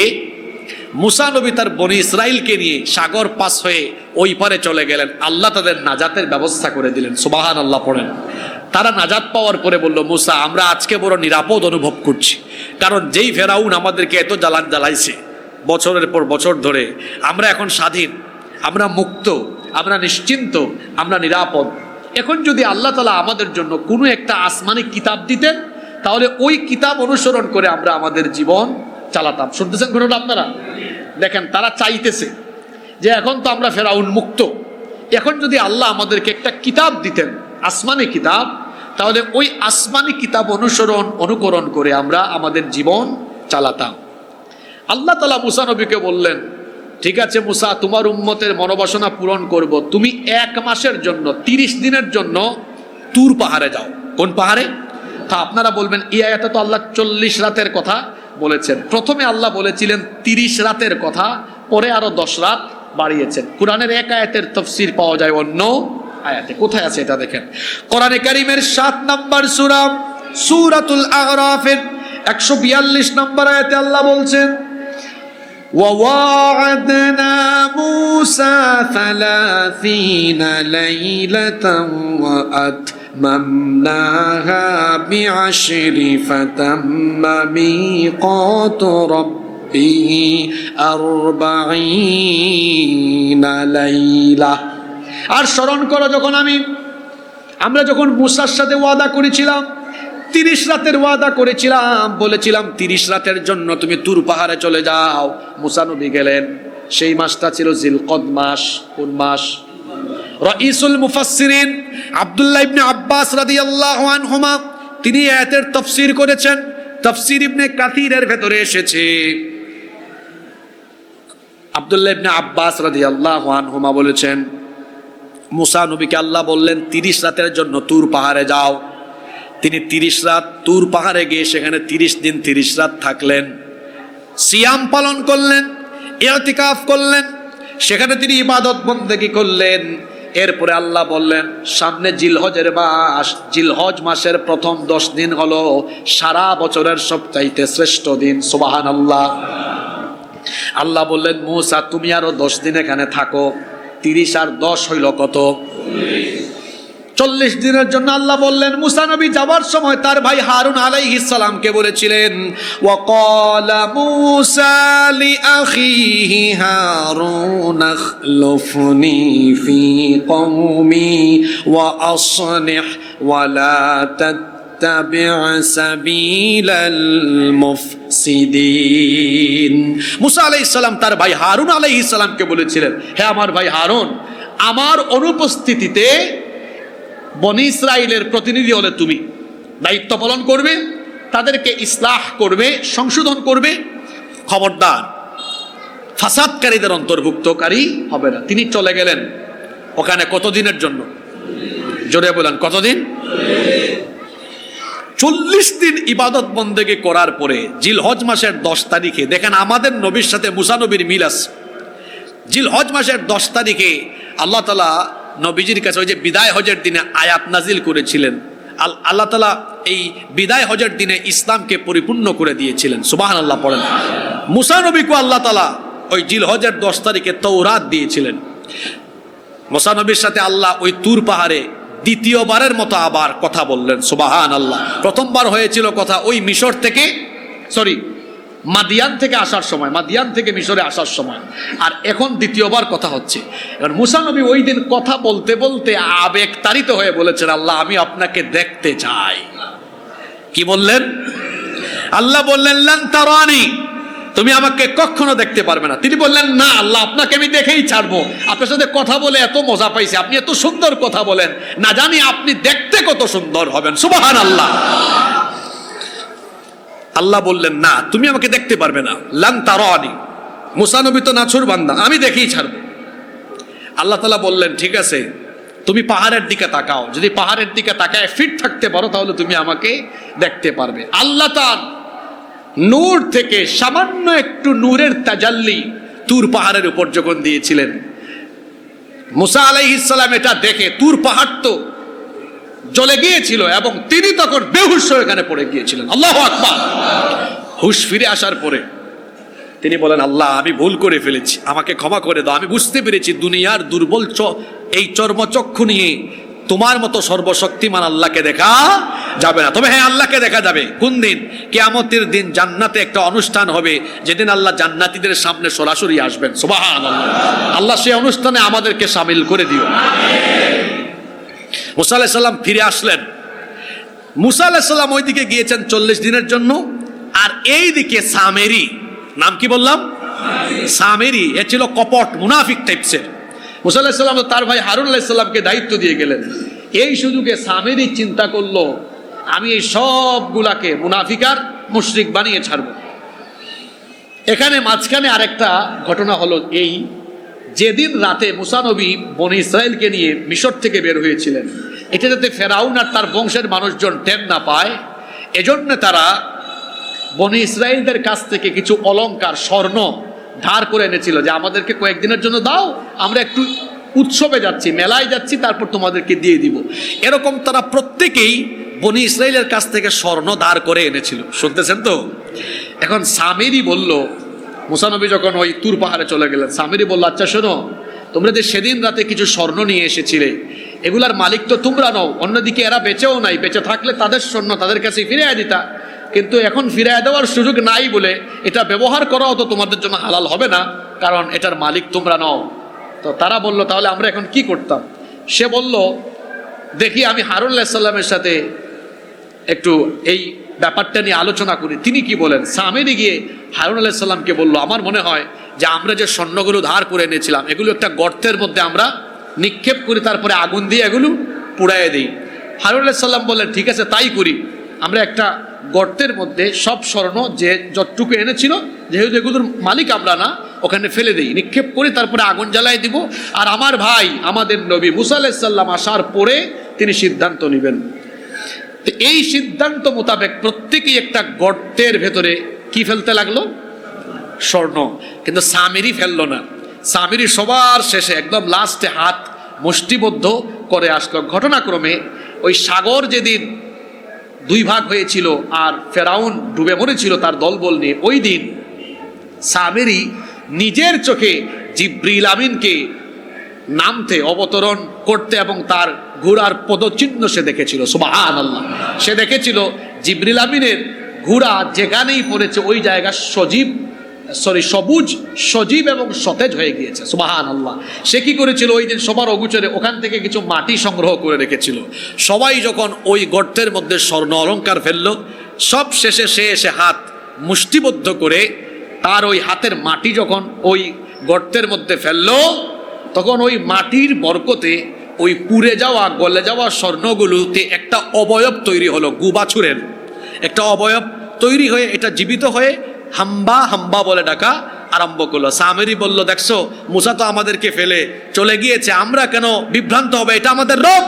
A: মুসা নবী তার বনি ইসরাইলকে নিয়ে সাগর পাস হয়ে ওই পারে চলে গেলেন। আল্লাহ তাদের নাজাতের ব্যবস্থা করে দিলেন। সুবহানাল্লাহ পড়েন। তারা নাজাত পাওয়ার পরে বলল, মুসা আমরা আজকে বড় নিরাপদ অনুভব করছি, কারণ যেই ফেরাউন আমাদেরকে এত জ্বালান জ্বালাইছে বছরের পর বছর ধরে, আমরা এখন স্বাধীন, আমরা মুক্ত, আমরা নিশ্চিন্ত, আমরা নিরাপদ। এখন যদি আল্লাহ তাআলা আমাদের জন্য কোনো একটা আসমানি কিতাব দিতেন, তাহলে ওই কিতাব অনুসরণ করে আমরা আমাদের জীবন চালাতাম। শুনতেছেন ঘটনা আপনারা? দেখেন, তারা চাইতেছে যে এখন তো আমরা ফেরাউন মুক্ত, এখন যদি আল্লাহ আমাদেরকে একটা কিতাব দিতেন, আসমানি কিতাব, তাহলে ওই আসমানি কিতাব অনুকরণ করে আমরা আমাদের জীবন চালাতাম। আল্লাহ তাআলা মুসা নবীকে বললেন, ঠিক আছে মুসা, তোমার উম্মতের মনোবাসনা পূরণ করব, তুমি 1 মাসের জন্য 30 দিনের জন্য তুর পাহাড়ে যাও। কোন পাহাড়ে? তা আপনারা বলবেন এই আয়াতে তো আল্লাহ 40 রাতের কথা বলেছেন। প্রথমে আল্লাহ বলেছিলেন 30 রাতের কথা, পরে আরো 10 রাত বাড়িয়েছেন। কোরআনের এক আয়াতের তাফসীর পাওয়া যায় অন্য আয়াতে। কোথায় আছে এটা দেখেন, কোরআনে কারীমের 7 নম্বর সূরা সূরাতুল আ'রাফের 142 নম্বর আয়াতে আল্লাহ বলছেন, وواعدنا موسى 30 ليلة وأتممناها ب10 فتم ميقات ربه 40 ليلة। আর স্মরণ করো যখন আমরা যখন মুসার সাথে ওয়াদা করেছিলাম, 30 রাতের ওয়াদা করেছিলাম, বলেছিলাম 30 রাতের জন্য তুমি তুর পাহাড়ে চলে যাও। মুসা নবী গেলেন, সেই মাসটা ছিল জিলকদ মাস। কোন মাস? রাইসুল মুফাসসিরিন আব্দুল্লাহ ইবনে আব্বাস রাদিয়াল্লাহু আনহুমা তিনি আয়াতের তাফসীর করেছেন। তাফসীর ইবনে কাসিরের ভেতরে এসেছে, আব্দুল্লাহ ইবনে আব্বাস রাদিয়াল্লাহু আনহুমা বলেছেন, মুসা নবীকে আল্লাহ বললেন 30 রাতের জন্য তুর পাহাড়ে যাও। তিনি 30 রাত তুর পাহাড়ে গিয়ে সেখানে 30 দিন 30 রাত থাকলেন, সিয়াম পালন করলেন, ইতিকাফ করলেন, সেখানে তিনি ইবাদত বন্দেগী করলেন। এরপরে আল্লাহ বললেন, সামনে জিলহজের মাস, জিলহজ মাসের প্রথম 10 দিন হলো সারা বছরের সবচাইতে শ্রেষ্ঠ দিন। সুবহানাল্লাহ। আল্লাহ বললেন, মুসা তুমি আরো 10 দিন এখানে থাকো। 30 আর 10 হইল কত? 40 দিনের জন্য আল্লাহ বললেন। মুসা নবী যাবার সময় তার ভাই হারুন আলাইহিস সালামকে বলেছিলেন, ওয়াকালা মুসা লিআখিহি হারুন আখলুফনি ফি কওমি ওয়া আসলিহ ওয়া লা তাত্তাবি' সাবিলাল মুফসিদিন। মুসা আলাইহিস সালাম তার ভাই হারুন আলাইহিস সালামকে বলেছিলেন, হে আমার ভাই হারুন, আমার অনুপস্থিতিতে বনি ইসরাইলের প্রতিনিধি হলে তুমি দায়িত্ব পালন করবে, তাদেরকে ইসলাহ করবে, সংশোধন করবে। খবরদার ফাসাদকারীদের অন্তর্ভুক্তকারী হবে না। তিনি চলে গেলেন ওখানে কতদিনের জন্য? জোরে বলেন, কতদিন? 40 দিন ইবাদত বন্দেগী করার পরে জিলহজ মাসের 10 তারিখে, দেখেন আমাদের নবীর সাথে মুসা নবীর মিল আছে। জিলহজ মাসের 10 তারিখে আল্লাহ তাআলা নবীজির কাছে ওই যে বিদায় হজের দিনে আয়াত নাজিল করেছিলেন, আল্লাহ তাআলা এই বিদায় হজের দিনে ইসলামকে পরিপূর্ণ করে দিয়েছিলেন। সুবহানাল্লাহ পড়েন। মুসা নবীকে আল্লাহ তাআলা ওই জিলহজের 10 তারিখে তৌরাত দিয়েছিলেন। মুসা নবীর সাথে আল্লাহ ওই তুর পাহাড়ে দ্বিতীয়বারের মতো আবার কথা বললেন। সুবহানাল্লাহ। প্রথমবার হয়েছিল কথা ওই মিশর থেকে, মাদিয়ান থেকে আসার সময়, মাদিয়ান থেকে মিশরে আসার সময়, আর এখন দ্বিতীয়বার কথা হচ্ছে। এবার মুসা নবী ওই দিন কথা বলতে বলতে আবেগ তাড়িত হয়ে বলেছেন, আল্লাহ আমি আপনাকে দেখতে চাই। কি বললেন? আল্লাহ বললেন লান তারানি, তুমি আমাকে কখনো দেখতে পারবে না। তিনি বললেন না আল্লাহ, আপনাকে আমি দেখেই ছাড়বো। আপনার সাথে কথা বলে এত মজা পাইছি, আপনি এত সুন্দর কথা বলেন, না জানি আপনি দেখতে কত সুন্দর হবেন। সুবহানাল্লাহ। আল্লাহ বললেন না, তুমি আমাকে দেখতে পারবে না। লান তারানি, মুসা নবী তো নাছুর বান্দা, আমি দেখেই ছাড়বো। আল্লাহ তাআলা বললেন ঠিক আছে, তুমি পাহাড়ের দিকে তাকাও, যদি পাহাড়ের দিকে তাকায় ফিট থাকতে পারো তাহলে তুমি আমাকে দেখতে পারবে। আল্লাহ তাআলা নূর থেকে সামান্য একটু নূরের তাজাল্লি তুর পাহাড়ের উপর যখন দিয়েছিলেন, মুসা আলাইহিস সালাম এটা দেখে, তুর পাহাড় তো জ্বলে গিয়েছিল এবং তিনি তখন বেহুশ হয়ে এখানে পড়ে গিয়েছিলেন। আল্লাহু আকবার। হুশ ফিরে আসার পরে তিনি বলেন, আল্লাহ আমি ভুল করে ফেলেছি, আমাকে ক্ষমা করে দাও। আমি বুঝতে পেরেছি দুনিয়ার দুর্বল এই চর্মচক্ষু নিয়ে তোমার মতো সর্বশক্তিমান আল্লাহকে দেখা যাবে না। তবে হ্যাঁ, আল্লাহকে দেখা যাবে। কোন দিন? কিয়ামতের দিন জান্নাতে একটা অনুষ্ঠান হবে, যেদিন আল্লাহ জান্নাতীদের সামনে সরাসরি আসবেন। সুবহানাল্লাহ। আল্লাহ সেই অনুষ্ঠানে আমাদেরকে শামিল করে দিও। মুসা আলাইহিস সালাম ফিরে আসলেন। মুসা আলাইহিস সালাম ওইদিকে গিয়েছেন 40 দিনের জন্য, আর এই দিকে সামেরি, নাম কি বললাম? সামেরি। এ ছিল কপট মুনাফিক টাইপসের। মুসা আলাইহিস সালাম তার ভাই হারুন আলাইহিস সালামকে দায়িত্ব দিয়ে গেলেন। এই সুযোগে সামেরি চিন্তা করলো, আমি এই সবগুলাকে মুনাফিকার মুশরিক বানিয়ে ছাড়ব। এখানে মাঝখানে আরেকটা ঘটনা হলো এই, যেদিন রাতে মুসা নবী বনি ইসরায়েলকে নিয়ে মিশর থেকে বের হয়েছিলেন, এটা যাতে ফেরাউন আর তার বংশের মানুষজন টের না পায়, এজন্য তারা বনি ইসরায়েলদের কাছ থেকে কিছু অলংকার, স্বর্ণ ধার করে এনেছিল, যে আমাদেরকে কয়েকদিনের জন্য দাও, আমরা একটু উৎসবে যাচ্ছি, মেলায় যাচ্ছি, তারপর তোমাদেরকে দিয়ে দিব। এরকম তারা প্রত্যেকেই বনি ইসরায়েলের কাছ থেকে স্বর্ণ ধার করে এনেছিল। শুনতেছেন তো? এখন সামেরি বলল, মুসা নবী যখন ওই তুর পাহাড়ে চলে গেলেন, সামেরি বলল, আচ্ছা শোনো, তোমরা যে সেদিন রাতে কিছু স্বর্ণ নিয়ে এসেছিলে, এগুলার মালিক তো তোমরা নও, অন্যদিকে এরা বেঁচেও নাই, বেঁচে থাকলে তাদের স্বর্ণ তাদের কাছে ফিরিয়ে দিতা, কিন্তু এখন ফিরিয়ে দেওয়ার সুযোগ নাই বলে এটা ব্যবহার করাও তো তোমাদের জন্য হালাল হবে না, কারণ এটার মালিক তোমরা নও। তো তারা বলল, তাহলে আমরা এখন কি করতাম? সে বলল, দেখি আমি হারুন আলাইহিস সালামের সাথে একটু এই ব্যাপারটা নিয়ে আলোচনা করি, তিনি কি বলেন। সামেরি গিয়ে হারুন আলাইহিস সালামকে বলল, আমার মনে হয় যে আমরা যে স্বর্ণগুলো ধার করে এনেছিলাম, এগুলো একটা গর্তের মধ্যে আমরা নিক্ষেপ করি, তারপরে আগুন দিয়ে এগুলো পুড়াইয়ে দিই। হারুন আলাইহিস সালাম বললেন, ঠিক আছে তাই করি, আমরা একটা গর্তের মধ্যে সব স্বর্ণ যে যতটুকু এনেছিল, যেহেতু এগুলোর মালিক আমরা না, ওখানে ফেলে দিই, নিক্ষেপ করি, তারপরে আগুন জ্বালাই দিব, আর আমার ভাই আমাদের নবী মুসা আলাইহিস সালাম আসার পরে তিনি সিদ্ধান্ত নেবেন। এই সিদ্ধান্ত মোতাবেক প্রত্যেকেই একটা গর্তের ভেতরে কি ফেলতে লাগলো? স্বর্ণ। কিন্তু সামেরি ফেললো না। সামেরি সবার শেষে একদম লাস্টে হাত মুষ্টিবদ্ধ করে আসলো। ঘটনাক্রমে ওই সাগর যেদিন 2 ভাগ হয়েছিল আর ফেরাউন ডুবে মরেছিল তার দলবল নিয়ে, ওই দিন সামেরি নিজের চোখে জিব্রিল আমিনকে নামতে, অবতরণ করতে এবং তার ঘোড়ার পদচিহ্ন সে দেখেছিল। সুবহানাল্লাহ। সে দেখেছিল জিব্রিল আমিনের ঘোড়া যেখানেই পড়েছে ওই জায়গা সবুজ, সজীব এবং সতেজ হয়ে গিয়েছে। সুবহানাল্লাহ। সে কি করেছিল? ওই দিন সবার অগোচরে ওখান থেকে কিছু মাটি সংগ্রহ করে রেখেছিল। সবাই যখন ওই গর্তের মধ্যে স্বর্ণ অলংকার ফেললো, সব শেষে সে এসে হাত মুষ্টিবদ্ধ করে তার ওই হাতের মাটি যখন ওই গর্তের মধ্যে ফেললো, তখন ওই মাটির বরকতে ওই পুড়ে যাওয়া, গলে যাওয়া স্বর্ণগুলোতে একটা অবয়ব তৈরি হলো, গুবাছুরের একটা অবয়ব তৈরি হয়ে এটা জীবিত হয়ে হাম্বা হাম্বা বলে ডাকা আরম্ভ করলো। সামেরি বলল, দেখছো মুসা তো আমাদেরকে ফেলে চলে গিয়েছে, আমরা কেন বিভ্রান্ত হবে? এটা আমাদের রব,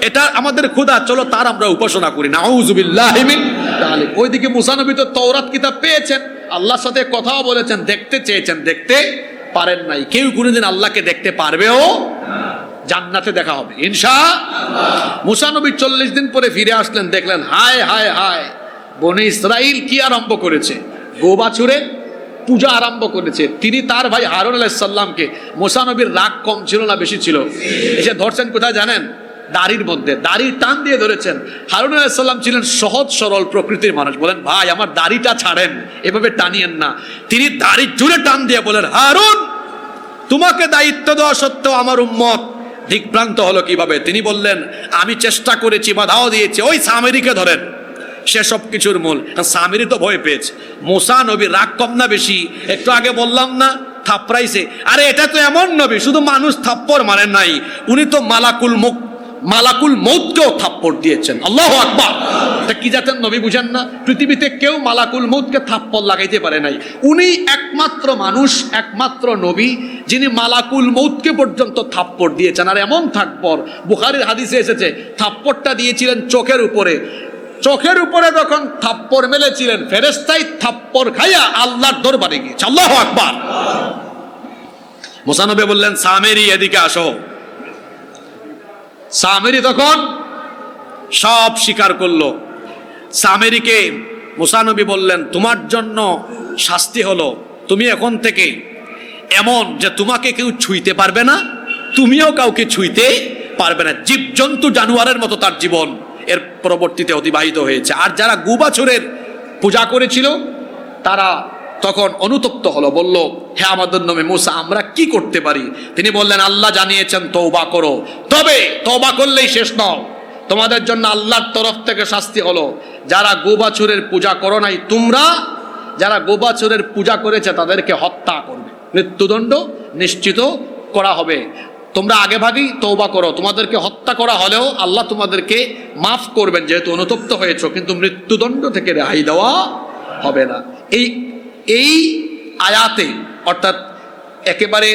A: এটা আমাদের খোদা, চলো তার আমরা উপাসনা করি। নাউযুবিল্লাহি মিন যালিক। ওইদিকে মুসা নবী তো তাওরাত কিতাব পেয়েছেন, আল্লাহর সাথে কথাও বলেছেন, দেখতে চেয়েছেন, দেখতে পারেন নাই। কেউ কোনোদিন আল্লাহকে দেখতে পারবেও জান্নাতে দেখা হবে ইনশাআল্লাহ। মুসা নবী 40 দিন পরে ফিরে আসলেন, দেখলেন হায় হায় হায়, বনি ইসরাইল কি আরম্ভ করেছে, গোবাছুরের পূজা আরম্ভ করেছে। তিনি তার ভাই হারুন আলাইহিস সালামকে, মুসা নবীর রাগ কম ছিল না বেশি ছিল, এসে ধরছেন কোথায় জানেন, দাড়ির মধ্যে, দাড়ির টান দিয়ে ধরেছেন। হারুন আলাইহিস সালাম ছিলেন সহজ সরল প্রকৃতির মানুষ, বলেন ভাই আমার দাড়িটা ছাড়েন, এভাবে টানিয়েন না। তিনি দাড়ি জুড়ে টান দিয়ে বলেন, হারুন তোমাকে দায়িত্ব দেওয়া সত্ত্বেও আমার উম্মত দিকভ্রান্ত হলো কিভাবে? তিনি বললেন আমি চেষ্টা করেছি, বাধাও দিয়েছি, ওই সামেরিকে ধরেন, সে সব কিছুর মূল। সামেরি তো ভয় পেয়েছে। মুসা নবী রাগ কম না বেশি? একটু আগে বললাম না থাপড়াইছে, আরে এটা তো এমন নবী শুধু মানুষ থাপ্পড় মারেন নাই, উনি তো মালাকুল মৌতকেও থাপ্পড় দিয়েছেন। আল্লাহু আকবার। এটা কি জাতের নবী বুঝেন না? পৃথিবীতে কেউ মালাকুল মৌতকে থাপ্পড় লাগাইতে পারে নাই। উনি একমাত্র মানুষ, একমাত্র নবী যিনি মালাকুল মৌতকে পর্যন্ত থাপ্পড় দিয়েছেন। আর এমন থাপ্পড়, বুখারীর হাদিসে এসেছে, থাপ্পড়টা দিয়েছিলেন চোখের উপরে। চোখের উপরে যখন থাপ্পড় মেলেছিলেন, ফেরেশতাই থাপ্পড় খাইয়া আল্লাহর দরবারে গিয়েছে। আল্লাহু আকবার। মুসা নবী বললেন সামেরি এদিকে আসো। সামেরি তখন সব স্বীকার করলো। সামেরিকে মুসা নবী বললেন তোমার জন্য শাস্তি হলো, তুমি এখন থেকে এমন যে তোমাকে কেউ ছুঁইতে পারবে না, তুমিও কাউকে ছুঁইতে পারবে না। জীবজন্তু জানোয়ারের মতো তার জীবন এর পরবর্তীতে অতিবাহিত হয়েছে। আর যারা গুবাছুরের পূজা করেছিল তারা তখন অনুতপ্ত হলো, বলল হে আমাদের নবী মুসা আমরা কি করতে পারি? তিনি বললেন আল্লাহ জানিয়েছেন তওবা করো, তবে তওবা করলেই শেষ নও, তোমাদের জন্য আল্লাহর তরফ থেকে শাস্তি হলো যারা গোবাছুরের পূজা করো নাই, তোমরা যারা গোবাছুরের পূজা করেছে তাদেরকে হত্যা করবে, মৃত্যুদণ্ড নিশ্চিত করা হবে। তোমরা আগে ভাগেই তওবা করো, তোমাদেরকে হত্যা করা হলেও আল্লাহ তোমাদেরকে মাফ করবেন যেহেতু অনুতপ্ত হয়েছো, কিন্তু মৃত্যুদণ্ড থেকে রেহাই দেওয়া হবে না। এই আয়াতে অর্থাৎ একেবারে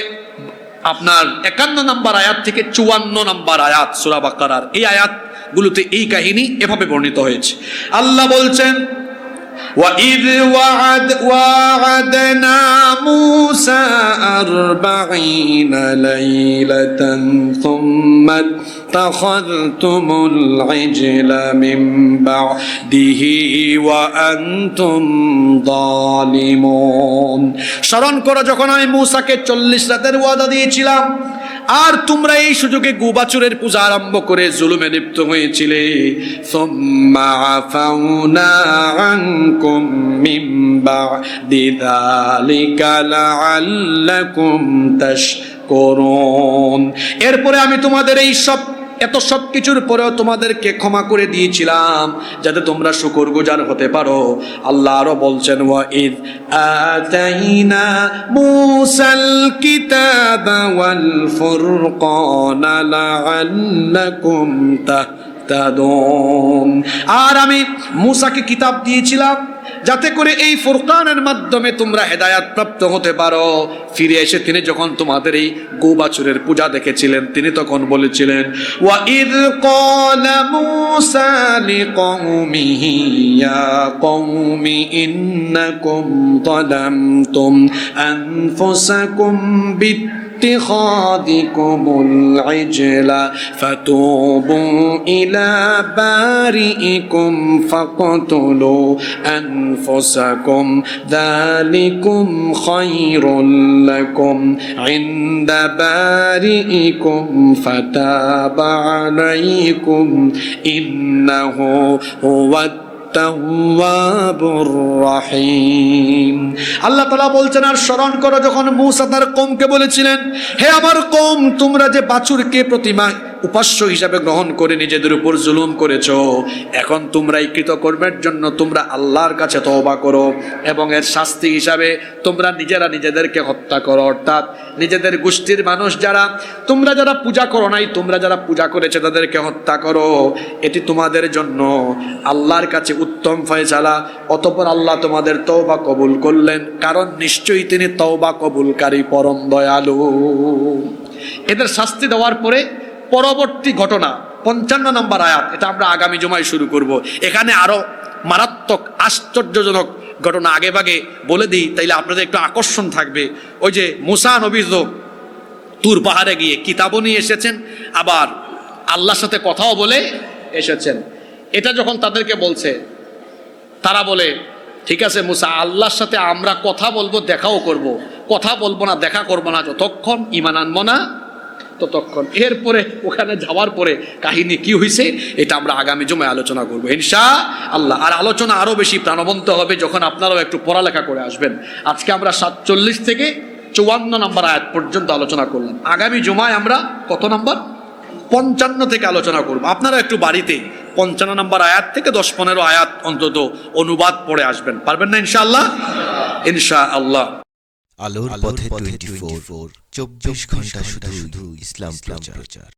A: আপনার 51 নম্বর আয়াত থেকে 54 নম্বর আয়াত সূরা বাকারার, এই আয়াতগুলোতে এই কাহিনী এভাবে বর্ণিত হয়েছে। আল্লাহ বলছেন وَإِذْ وَعَدْنَا مُوسَى 40 لَيْلَةً ثُمَّ اتَّخَذْتُمُ الْعِجْلَ مِنْ بَعْدِهِ وَأَنْتُمْ ظَالِمُونَ। স্মরণ করো যখন আমি মূসাকে 40 রাতের ওয়াদা দিয়েছিলাম আর তোমরা এই সুযোগে গোবাছুরের পূজা আরম্ভ করে জুলুমে লিপ্ত হয়েছিলে। সুম্মা আফাউনা আনকুম মিন বাদি যালিকা লাআল্লাকুম তাশকুরুন। এরপরে আমি তোমাদের এই এত সব কিছুর পরেও তোমাদেরকে ক্ষমা করে দিয়েছিলাম যাতে তোমরা শুকরগুজার হতে পারো। আল্লাহ আরো বলছেন ওয়াইদ আতাইনা মূসাল কিতাবা ওয়াল ফুরকানা লাআল্লাকুম তাহতাদুন। আর আমি মূসাকে কিতাব দিয়েছিলাম যাতে করে এই ফুরকানের মাধ্যমে তোমরা হেদায়াত প্রাপ্ত হতে পারো। ফিরে এসে তিনি যখন তোমাদের এই গোবাছুরের পূজা দেখেছিলেন তিনি তখন বলেছিলেন ওয়াইদ ক্বালা মূসা লিকওমিহি ইয়া কওমি ইন্নাকুম যালামতুম আনফুসাকুম اتخاذكم العجل فتوبوا إلى بارئكم فاقتلوا أنفسكم ذلكم خير لكم عند بارئكم فتاب عليكم إنه هو তাওয়াবুর রহিম। আল্লাহ তাআলা বলছেন আর স্মরণ করো যখন মূসা তার কওমকে বলেছিলেন হে আমার কওম তোমরা যে বাছুরকে প্রতিমা উপাস্য হিসাবে গ্রহণ করে নিজেদের উপর জুলুম করেছো, এখন তোমরা এই কৃতকর্মের জন্য তোমরা আল্লাহর কাছে তওবা করো এবং এর শাস্তি হিসাবে তোমরা নিজেরা নিজেদেরকে হত্যা করো। অর্থাৎ নিজেদের গোষ্ঠীর মানুষ তোমরা যারা পূজা করো নাই, তোমরা যারা পূজা করেছে তাদেরকে হত্যা করো। এটি তোমাদের জন্য আল্লাহর কাছে উত্তম ফয়সালা। অতঃপর আল্লাহ তোমাদের তওবা কবুল করলেন, কারণ নিশ্চয়ই তিনি তওবা কবুলকারী পরম দয়ালু। এদের শাস্তি দেওয়ার পরে পরবর্তী ঘটনা 55 নম্বর আয়াত, এটা আমরা আগামী জুমায় শুরু করব। এখানে আরো মারাত্মক আশ্চর্যজনক ঘটনা আগে ভাগে বলে দিই, তাইলে আপনাদের একটু আকর্ষণ থাকবে। ওই যে মুসা নবী তুর পাহাড়ে গিয়ে কিতাবও নিয়ে এসেছেন, আবার আল্লাহর সাথে কথাও বলে এসেছেন। এটা যখন তাদেরকে বলছে, তারা বলে ঠিক আছে মুসা, আল্লাহর সাথে আমরা কথা বলবো, দেখাও করব, কথা বলবো না, দেখা করবো না যতক্ষণ, ঈমান আনবো না ততক্ষণ। এরপরে ওখানে যাওয়ার পরে কাহিনী কি হয়েছে এটা আমরা আগামী জুমায় আলোচনা করবো ইনশাআল্লাহ। আর আলোচনা আরো বেশি প্রাণবন্ত হবে যখন আপনারাও একটু পড়ালেখা করে আসবেন। আজকে আমরা 47 থেকে 54 নম্বর আয়াত পর্যন্ত আলোচনা করলাম। আগামী জুমায় আমরা কত নম্বর? 55 থেকে আলোচনা করব। আপনারা একটু বাড়িতে 55 নম্বর আয়াত থেকে 10-15 আয়াত অন্তত অনুবাদ পড়ে আসবেন, পারবেন না ইনশাআল্লাহ? ইনশাআল্লাহ।
B: আলোর পথে 24, 24 ঘন্টা শুধু ইসলাম প্রচার।